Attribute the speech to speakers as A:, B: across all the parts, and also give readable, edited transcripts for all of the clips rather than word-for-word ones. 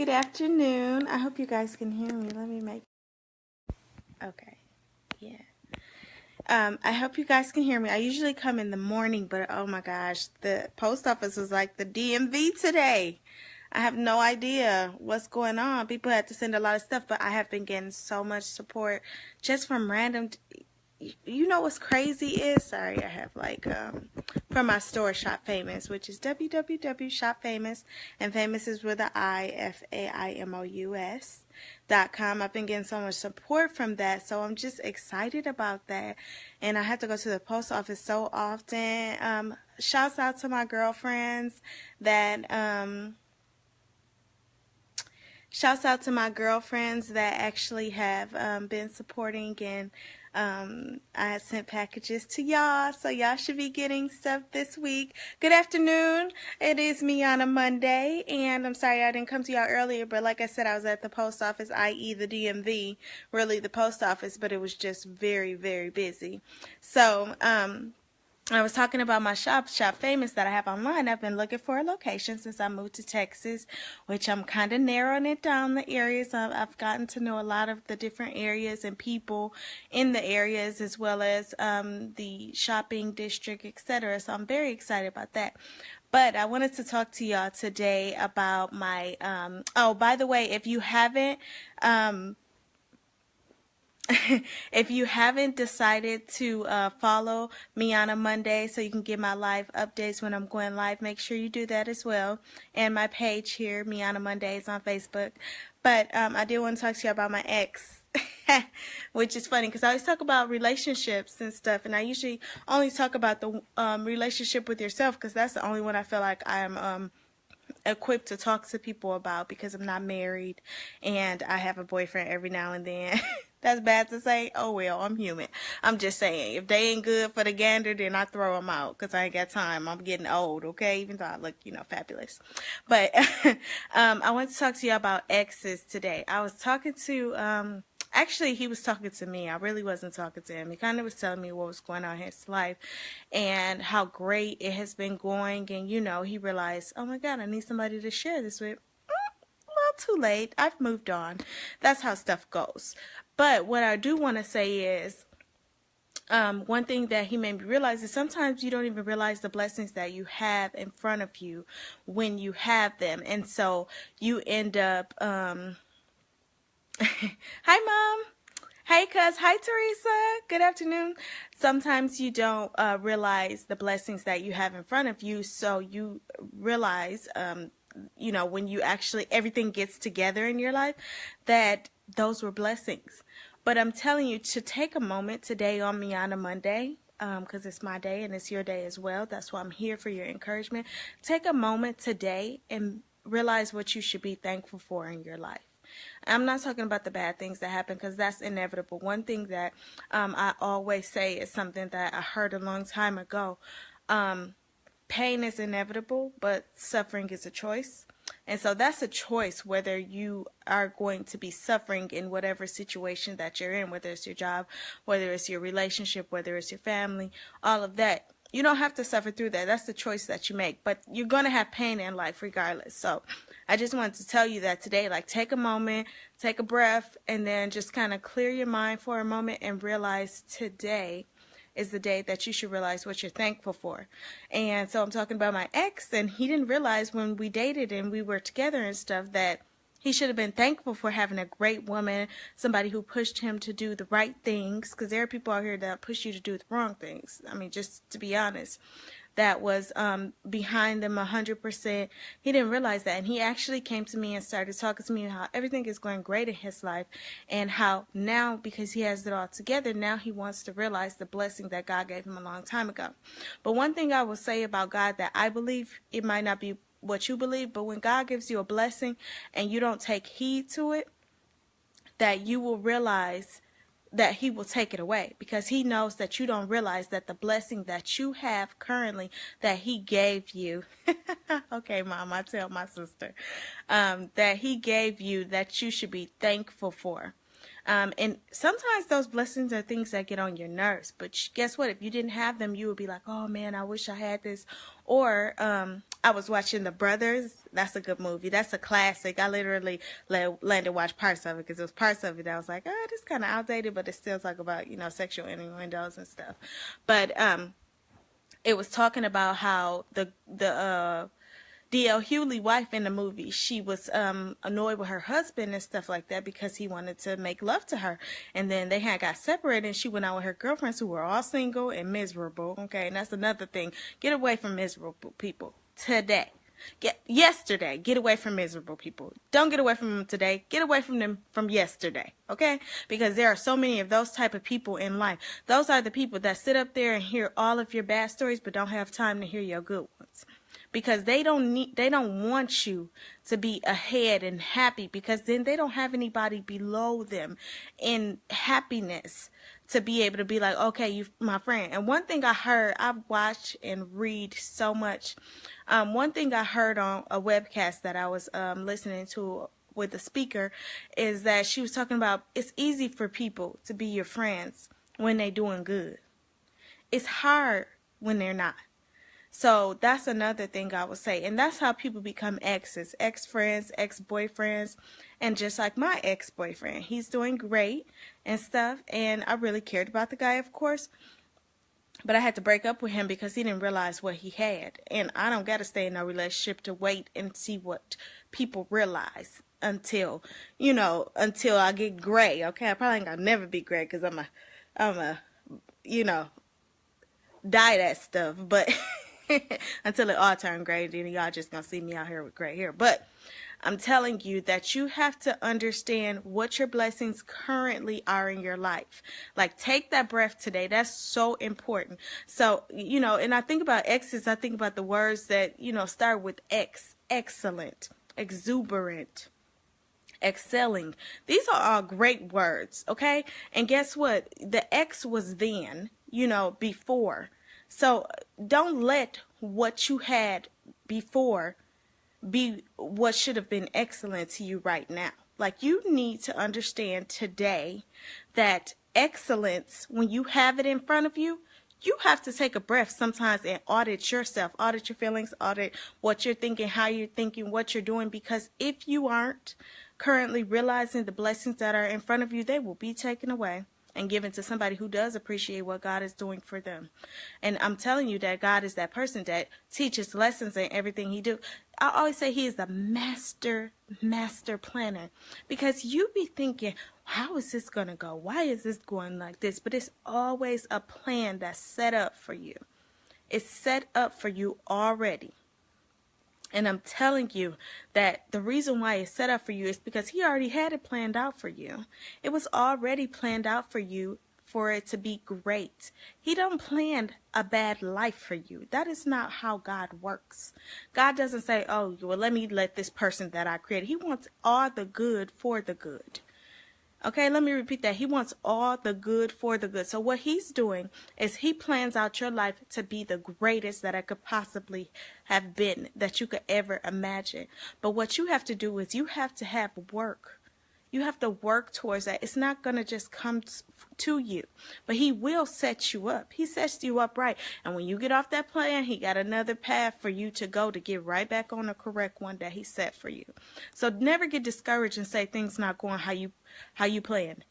A: Good afternoon. I hope you guys can hear me. Let me make. Okay. Yeah. I hope you guys can hear me. I usually come in the morning, but oh my gosh, the post office was like the DMV today. I have no idea what's going on. People had to send a lot of stuff, but I have been getting so much support just from random. You know what's crazy is, sorry, I have like from my store Shop Famous, which is www.shopfamous, and famous is with a IFAIMOUS.com. I've been getting so much support from that, so I'm just excited about that. And I have to go to the post office so often. Shouts out to my girlfriends that actually have been supporting, and I sent packages to y'all, so y'all should be getting stuff this week. Good afternoon. It is MeJuana Monday, and I'm sorry I didn't come to y'all earlier, but like I said, I was at the post office, i.e. the DMV, really the post office, but it was just very, very busy. So, I was talking about my Shop Famous that I have online. I've been looking for a location since I moved to Texas, which I'm kind of narrowing it down, the areas. I've gotten to know a lot of the different areas and people in the areas, as well as the shopping district, etc. So I'm very excited about that. But I wanted to talk to y'all today about my, oh, by the way, if you haven't, if you haven't decided to follow me on a Monday so you can get my live updates when I'm going live, make sure you do that as well. And my page here, MejuanaMondays on Facebook. But I did want to talk to you about my ex, which is funny because I always talk about relationships and stuff. And I usually only talk about the relationship with yourself because that's the only one I feel like I'm equipped to talk to people about, because I'm not married and I have a boyfriend every now and then. That's bad to say. Oh well, I'm human. I'm just saying, if they ain't good for the gander, then I throw them out because I ain't got time. I'm getting old, okay? Even though I look, fabulous. But I want to talk to you about exes today. I was talking to actually, he was talking to me. I really wasn't talking to him. He kind of was telling me what was going on in his life and how great it has been going. And, he realized, oh my God, I need somebody to share this with. Well, too late. I've moved on. That's how stuff goes. But what I do want to say is, one thing that he made me realize is sometimes you don't even realize the blessings that you have in front of you when you have them. And so you end up, hi, Mom. Hey, cuz. Hi, Teresa. Good afternoon. Sometimes you don't realize the blessings that you have in front of you. So you realize, when you actually, everything gets together in your life, that those were blessings. But I'm telling you to take a moment today on MeJuana Monday, because it's my day and it's your day as well. That's why I'm here, for your encouragement. Take a moment today and realize what you should be thankful for in your life. I'm not talking about the bad things that happen, because that's inevitable. One thing that I always say is something that I heard a long time ago. Pain is inevitable, but suffering is a choice. And so that's a choice, whether you are going to be suffering in whatever situation that you're in, whether it's your job, whether it's your relationship, whether it's your family, all of that. You don't have to suffer through that. That's the choice that you make. But you're going to have pain in life regardless. So I just wanted to tell you that today, take a moment, take a breath, and then just kind of clear your mind for a moment and realize today is the day that you should realize what you're thankful for. And so I'm talking about my ex, and he didn't realize when we dated and we were together and stuff that he should have been thankful for having a great woman, somebody who pushed him to do the right things, because there are people out here that push you to do the wrong things. I mean, just to be honest, that was behind them 100%. He didn't realize that, and he actually came to me and started talking to me how everything is going great in his life, and how now, because he has it all together, now he wants to realize the blessing that God gave him a long time ago. But one thing I will say about God that I believe, it might not be what you believe, but when God gives you a blessing and you don't take heed to it, that you will realize that he will take it away, because he knows that you don't realize that the blessing that you have currently that he gave you okay, Mom, I tell my sister that he gave you, that you should be thankful for. And sometimes those blessings are things that get on your nerves, but guess what? If you didn't have them, you would be like, oh man, I wish I had this. Or I was watching the brothers That's a good movie. That's a classic. I literally let Landon watch parts of it because it was parts of it that I was like, oh, this is kind of outdated, but it still talk about, sexual innuendos and stuff. But it was talking about how the D.L. Hewley wife in the movie, she was annoyed with her husband and stuff like that because he wanted to make love to her. And then they had got separated and she went out with her girlfriends who were all single and miserable. Okay, and that's another thing. Get away from miserable people today. Yesterday, get away from miserable people. Don't get away from them today. Get away from them from yesterday, okay? Because there are so many of those type of people in life. Those are the people that sit up there and hear all of your bad stories but don't have time to hear your good ones. Because they don't want you to be ahead and happy, because then they don't have anybody below them in happiness to be able to be like, okay, you my friend. And one thing I heard, I watch and read so much. One thing I heard on a webcast that I was listening to with a speaker is that she was talking about it's easy for people to be your friends when they're doing good. It's hard when they're not. So that's another thing I would say. And that's how people become exes, ex-friends, ex-boyfriends. And just like my ex-boyfriend, he's doing great and stuff. And I really cared about the guy, of course. But I had to break up with him because he didn't realize what he had. And I don't got to stay in a relationship to wait and see what people realize until I get gray. Okay, I probably ain't gonna never be gray because I'm a dye that stuff. But until it all turn gray, then y'all just gonna see me out here with gray hair. But I'm telling you that you have to understand what your blessings currently are in your life. Like, take that breath today. That's so important. So, and I think about exes, I think about the words that, start with X, excellent, exuberant, excelling. These are all great words, okay? And guess what? The X was then, before. So don't let what you had before be what should have been excellent to you right now. Like, you need to understand today that excellence, when you have it in front of you, you have to take a breath sometimes and audit yourself, audit your feelings, audit what you're thinking, how you're thinking, what you're doing. Because if you aren't currently realizing the blessings that are in front of you, they will be taken away and given to somebody who does appreciate what God is doing for them. And I'm telling you that God is that person that teaches lessons in everything he do. I always say he is the master planner, because you be thinking, how is this going to go? Why is this going like this? But it's always a plan that's set up for you. It's set up for you already. And I'm telling you that the reason why it's set up for you is because he already had it planned out for you. It was already planned out for you for it to be great. He don't plan a bad life for you. That is not how God works. God doesn't say, oh, well, let this person that I created. He wants all the good for the good. Okay, let me repeat that. He wants all the good for the good. So what he's doing is he plans out your life to be the greatest that it could possibly have been, that you could ever imagine. But what you have to do is you have to have work. You have to work towards that. It's not going to just come to you, but he will set you up. He sets you up right. And when you get off that plan, he got another path for you to go to get right back on the correct one that he set for you. So never get discouraged and say things not going how you planned.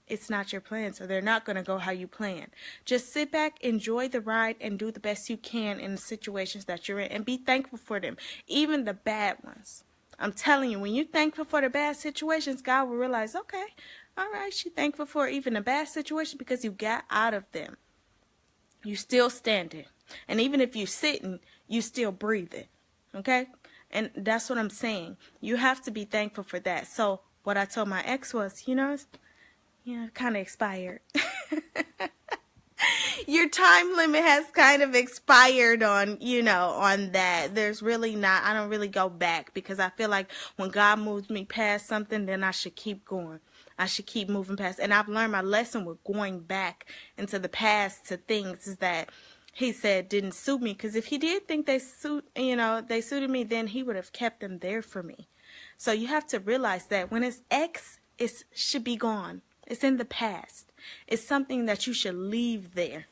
A: It's not your plan, so they're not going to go how you plan. Just sit back, enjoy the ride, and do the best you can in the situations that you're in, and be thankful for them, even the bad ones. I'm telling you, when you're thankful for the bad situations, God will realize, okay, all right, she's thankful for even a bad situation because you got out of them. You still standing. And even if you're sitting, you still breathing. Okay? And that's what I'm saying. You have to be thankful for that. So what I told my ex was, kind of expired. Your time limit has kind of expired on that. There's really not, I don't really go back, because I feel like when God moves me past something, then I should keep going. I should keep moving past. And I've learned my lesson with going back into the past to things is that he said didn't suit me. Because if he did think they suited me, then he would have kept them there for me. So you have to realize that when it's X, it should be gone. It's in the past. It's something that you should leave there.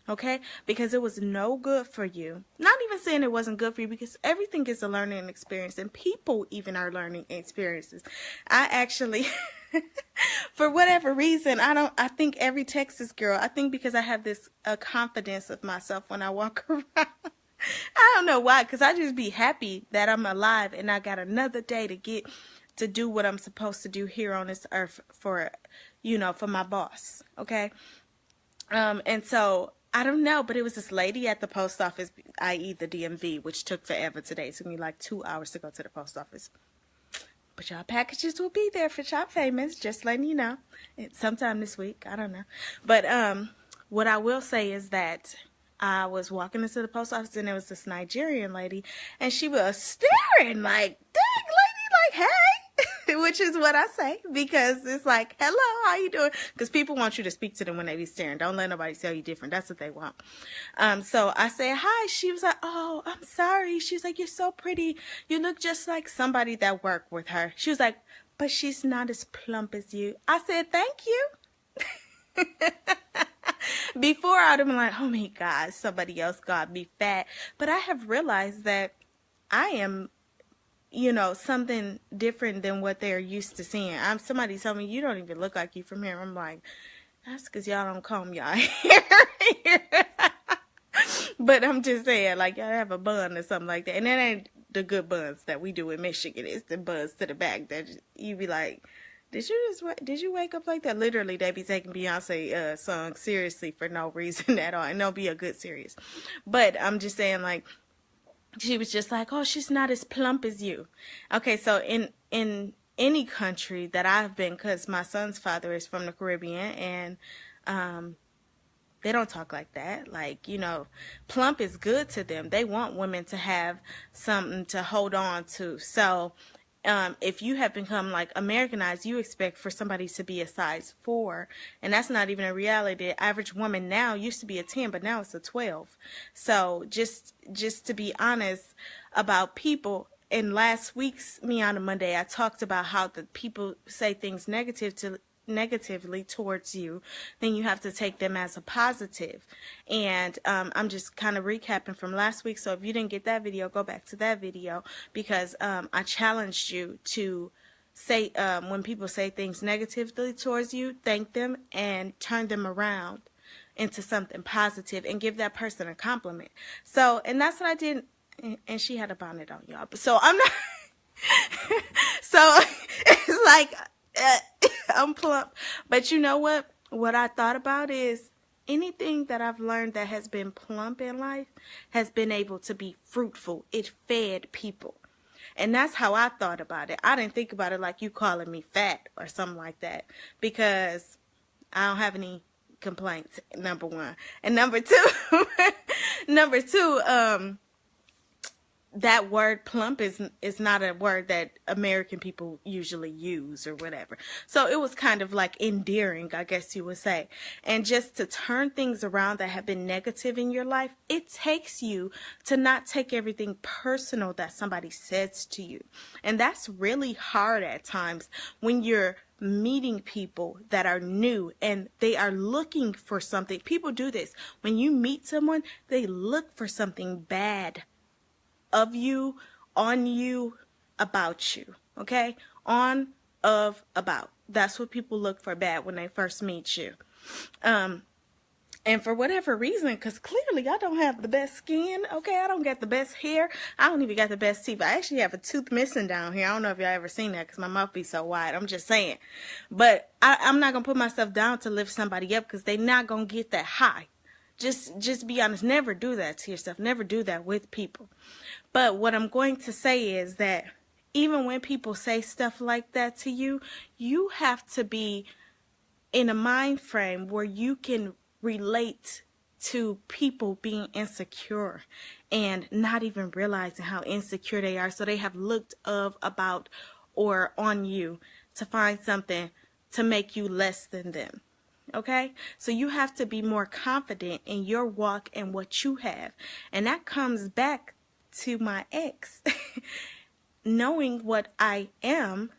A: Okay? Because it was no good for you. Not even saying it wasn't good for you, because everything is a learning experience, and people even are learning experiences. I actually, for whatever reason, I think every Texas girl, I think because I have this confidence of myself when I walk around. I don't know why, because I just be happy that I'm alive and I got another day to get to do what I'm supposed to do here on this earth for, for my boss. Okay. And so I don't know, but it was this lady at the post office, i.e. the DMV, which took forever today. It took me like 2 hours to go to the post office. But y'all packages will be there for Shop Famous, just letting you know. Sometime this week, I don't know. But what I will say is that I was walking into the post office, and there was this Nigerian lady, and she was staring like, dang lady, like, hey, which is what I say, because it's like, hello, how you doing? Because people want you to speak to them when they be staring. Don't let nobody tell you different. That's what they want. So I say, hi. She was like, oh, I'm sorry. She's like, you're so pretty. You look just like somebody that worked with her. She was like, but she's not as plump as you. I said, thank you. Before I would have been like, oh my God, somebody else got me fat. But I have realized that I am, something different than what they're used to seeing. Somebody told me, you don't even look like you from here. I'm like, that's because y'all don't comb y'all hair. But I'm just saying, like, y'all have a bun or something like that. And that ain't the good buns that we do in Michigan. It's the buns to the back that you be like, did you wake up like that? Literally, they be taking Beyonce song seriously for no reason at all. And they'll be a good serious. But I'm just saying, like, she was just like, oh, she's not as plump as you. Okay, so in any country that I've been, because my son's father is from the Caribbean, and they don't talk like that. Like, plump is good to them. They want women to have something to hold on to. So if you have become like Americanized, you expect for somebody to be a size 4, and that's not even a reality. The average woman now used to be a 10, but now it's a 12. So just to be honest about people, in last week's MejuanaMonday, I talked about how the people say things negatively towards you, then you have to take them as a positive. And I'm just kind of recapping from last week. So if you didn't get that video, go back to that video, because I challenged you to say, when people say things negatively towards you, thank them and turn them around into something positive and give that person a compliment. So, and that's what I did. And she had a bonnet on, y'all. So I'm not, so it's like, I'm plump. But you know what? What I thought about is anything that I've learned that has been plump in life has been able to be fruitful. It fed people. And that's how I thought about it. I didn't think about it like you calling me fat or something like that, because I don't have any complaints, number one. And number two, that word plump is not a word that American people usually use or whatever. So it was kind of like endearing, I guess you would say. And just to turn things around that have been negative in your life, it takes you to not take everything personal that somebody says to you. And that's really hard at times when you're meeting people that are new and they are looking for something. People do this. When you meet someone, they look for something bad of you, on you, about you, okay? On, of, about. That's what people look for bad when they first meet you. And for whatever reason, because clearly I don't have the best skin, okay? I don't got the best hair. I don't even got the best teeth. I actually have a tooth missing down here. I don't know if y'all ever seen that because my mouth be so wide. I'm just saying. But I'm not going to put myself down to lift somebody up, because they're not going to get that high. Just be honest. Never do that to yourself. Never do that with people. But what I'm going to say is that even when people say stuff like that to you, you have to be in a mind frame where you can relate to people being insecure and not even realizing how insecure they are. So they have looked of, about, or on you to find something to make you less than them. Okay? So you have to be more confident in your walk and what you have. And that comes back to my ex. Knowing what I am,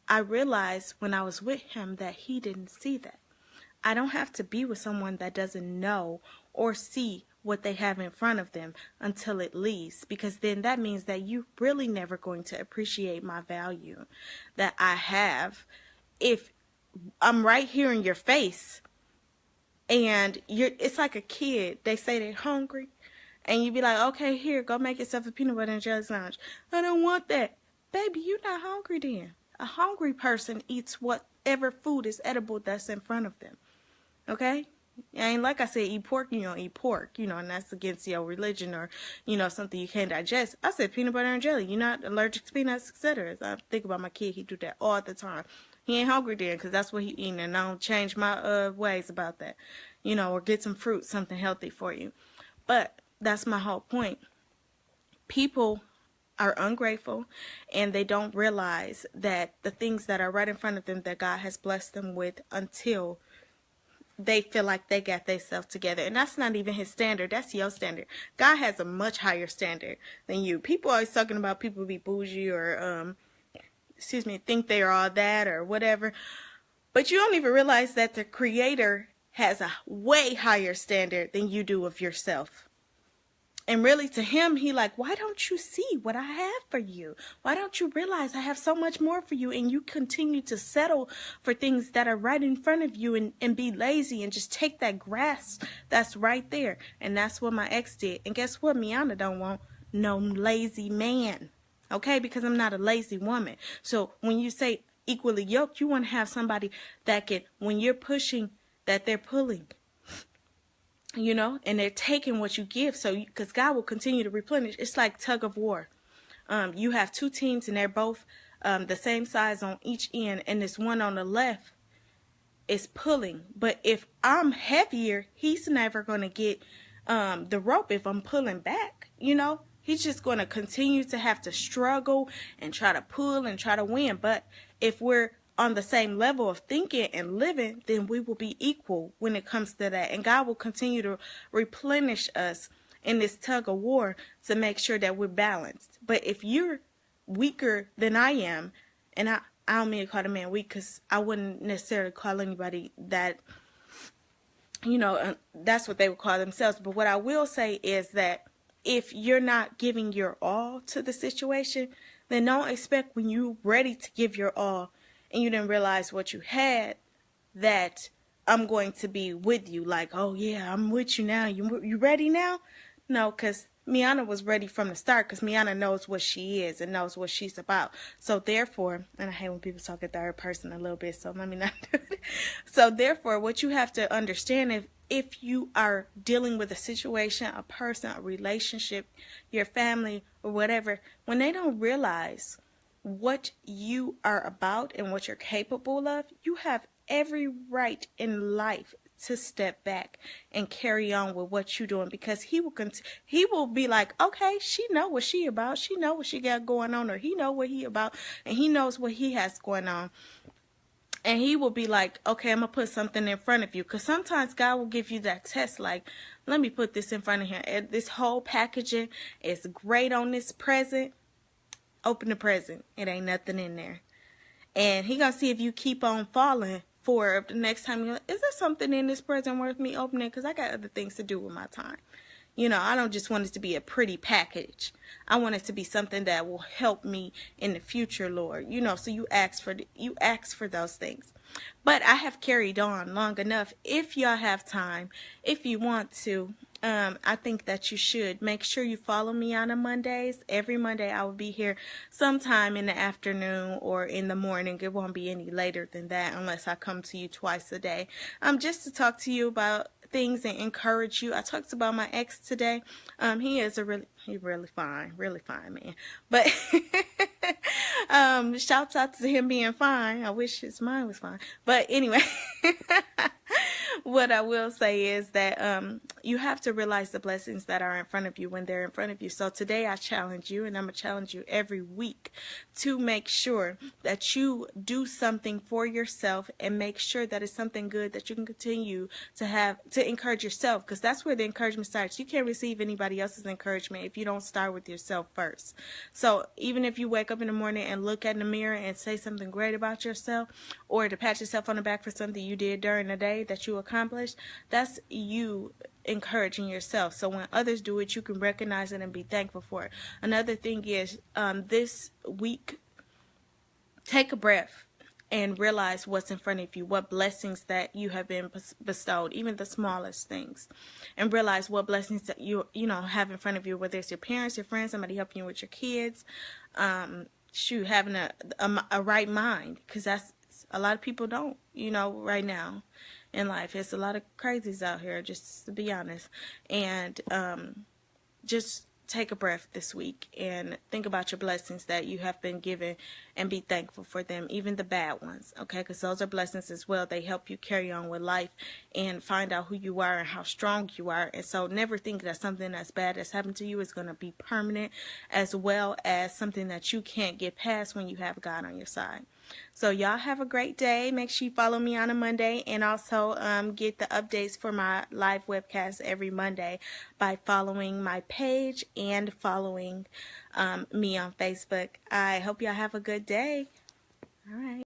A: I realized when I was with him that he didn't see that. I don't have to be with someone that doesn't know or see what they have in front of them until it leaves, because then that means that you really never going to appreciate my value that I have if I'm right here in your face and it's like a kid. They say they're hungry and you be like, okay, here, go make yourself a peanut butter and jelly sandwich. I don't want that. Baby, you're not hungry then. A hungry person eats whatever food is edible that's in front of them. Okay? And like I said, eat pork, you don't eat pork, and that's against your religion or, something you can't digest. I said peanut butter and jelly. You're not allergic to peanuts, etc. I think about my kid. He do that all the time. He ain't hungry then because that's what he eating, and I don't change my ways about that, or get some fruit, something healthy for you. But that's my whole point. People are ungrateful and they don't realize that the things that are right in front of them that God has blessed them with until they feel like they got themselves together. And that's not even his standard. That's your standard. God has a much higher standard than you. People always talking about people be bougie or, think they are all that or whatever. But you don't even realize that the Creator has a way higher standard than you do of yourself. And really to him, he like, why don't you see what I have for you? Why don't you realize I have so much more for you? And you continue to settle for things that are right in front of you and be lazy and just take that grass that's right there. And that's what my ex did. And guess what? Miana don't want no lazy man. Okay? Because I'm not a lazy woman. So when you say equally yoked, you want to have somebody that can, when you're pushing, that they're pulling. And they're taking what you give. So, because God will continue to replenish. It's like tug of war. You have two teams and they're both the same size on each end. And this one on the left is pulling. But if I'm heavier, he's never going to get the rope if I'm pulling back. He's just going to continue to have to struggle and try to pull and try to win. But if we're on the same level of thinking and living, then we will be equal when it comes to that. And God will continue to replenish us in this tug of war to make sure that we're balanced. But if you're weaker than I am, and I don't mean to call a man weak because I wouldn't necessarily call anybody that, that's what they would call themselves. But what I will say is that if you're not giving your all to the situation, then don't expect when you're ready to give your all and you didn't realize what you had, that I'm going to be with you. Like, oh yeah, I'm with you now. You ready now? No, because Miana was ready from the start, because Miana knows what she is and knows what she's about. So therefore, and I hate when people talk in third person a little bit, so let me not do it. So therefore, what you have to understand, if you are dealing with a situation, a person, a relationship, your family, or whatever, when they don't realize what you are about and what you're capable of, you have every right in life to step back and carry on with what you're doing, because he will be like, okay, she know what she about, she know what she got going on, or he know what he about, and he knows what he has going on. And he will be like, okay, I'm gonna put something in front of you, because sometimes God will give you that test, like, let me put this in front of him, and this whole packaging is great on this present. Open the present. It ain't nothing in there. And he gonna see if you keep on falling for the next time. You're like, is there something in this present worth me opening? Because I got other things to do with my time. I don't just want it to be a pretty package. I want it to be something that will help me in the future, Lord. So you ask for those things. But I have carried on long enough. If y'all have time, if you want to, I think that you should make sure you follow me on Mondays. Every Monday I will be here sometime in the afternoon or in the morning. It won't be any later than that unless I come to you twice a day. Just to talk to you about things and encourage you. I talked about my ex today. He is he really fine man. But shouts out to him being fine. I wish his mind was fine. But anyway, what I will say is that you have to realize the blessings that are in front of you when they're in front of you. So today I challenge you, and I'm going to challenge you every week to make sure that you do something for yourself and make sure that it's something good that you can continue to have to encourage yourself, because that's where the encouragement starts. You can't receive anybody else's encouragement if you don't start with yourself first. So even if you wake up in the morning and look in the mirror and say something great about yourself, or to pat yourself on the back for something you did during the day that you accomplished, that's you encouraging yourself. So when others do it, you can recognize it and be thankful for it. Another thing is this week, take a breath and realize what's in front of you, what blessings that you have been bestowed, even the smallest things, and realize what blessings that you have in front of you, whether it's your parents, your friends, somebody helping you with your kids, having a right mind, because that's a lot of people don't, right now in life. It's a lot of crazies out here, just to be honest. And just take a breath this week and think about your blessings that you have been given and be thankful for them, even the bad ones, okay? Because those are blessings as well. They help you carry on with life and find out who you are and how strong you are. And so never think that something that's bad that's happened to you is going to be permanent, as well as something that you can't get past when you have God on your side. So y'all have a great day. Make sure you follow me on a Monday, and also get the updates for my live webcast every Monday by following my page and following me on Facebook. I hope y'all have a good day. All right.